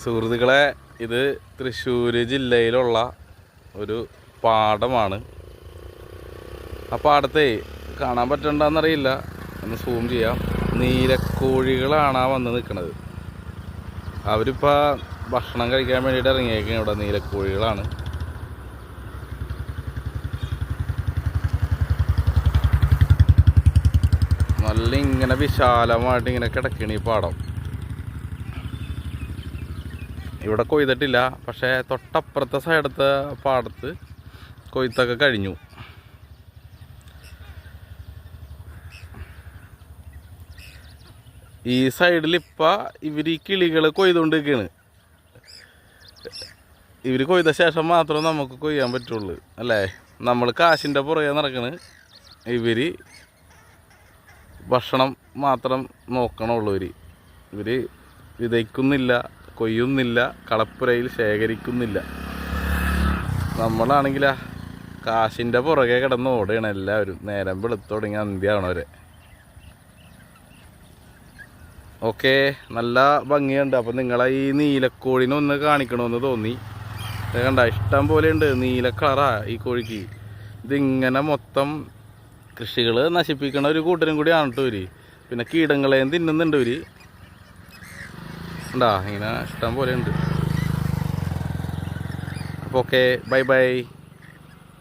സുഹൃത്തുക്കളെ, ഇത് തൃശ്ശൂർ ജില്ലയിലുള്ള ഒരു പാടമാണ്. ആ പാടത്തെ കാണാൻ പറ്റണ്ടെന്നറിയില്ല, ഒന്ന് സൂം ചെയ്യാം. നീലക്കോഴികളാണ് വന്ന് നിൽക്കുന്നത്. അവരിപ്പോൾ ഭക്ഷണം കഴിക്കാൻ വേണ്ടിയിട്ട് ഇറങ്ങിയേക്കാണ്. ഇവിടെ നീലക്കോഴികളാണ്. നല്ല ഇങ്ങനെ വിശാലമായിട്ട് ഇങ്ങനെ കിടക്കണ ഈ പാടം. ഇവിടെ കൊയ്തിട്ടില്ല, പക്ഷേ തൊട്ടപ്പുറത്തെ സൈഡത്തെ പാടത്ത് കൊയ്ത്തൊക്കെ കഴിഞ്ഞു. ഈ സൈഡിൽ ഇപ്പം ഇവർ ഈ കിളികൾ കൊയ്തുകൊണ്ടിരിക്കുകയാണ്. ഇവർ കൊയ്ത ശേഷം മാത്രമേ നമുക്ക് കൊയ്യാൻ പറ്റുള്ളൂ, അല്ലേ? നമ്മൾ കാശിൻ്റെ പുറകെ നടക്കണ്, ഇവർ ഭക്ഷണം മാത്രം നോക്കണുള്ളൂ. ഇവർ വിതയ്ക്കുന്നില്ല, കൊയ്യുന്നില്ല, കളപ്പുരയിൽ ശേഖരിക്കുന്നില്ല. നമ്മളാണെങ്കിൽ കാശിൻ്റെ പുറകെ കിടന്ന് ഓടുകയാണ് എല്ലാവരും, നേരം വെളുത്ത് തുടങ്ങി അന്ത്യാവണവരെ. ഓക്കെ, നല്ല ഭംഗിയുണ്ട്. അപ്പം നിങ്ങളെ ഈ നീലക്കോഴിനെ ഒന്ന് കാണിക്കണമെന്ന് തോന്നി. കണ്ട, ഇഷ്ടം പോലെ ഉണ്ട് നീല കളറാ ഈ കോഴിക്ക്. ഇതിങ്ങനെ മൊത്തം കൃഷികൾ നശിപ്പിക്കണ ഒരു കൂട്ടരും കൂടിയാണ് കേട്ടോ ഇവർ. പിന്നെ കീടങ്ങളെയും തിന്നുന്നുണ്ട് ഇവർ. ഉണ്ടാ, ഇങ്ങനെ ഇഷ്ടം പോലെ ഉണ്ട്. അപ്പോൾ ഓക്കെ, ബൈ ബൈ.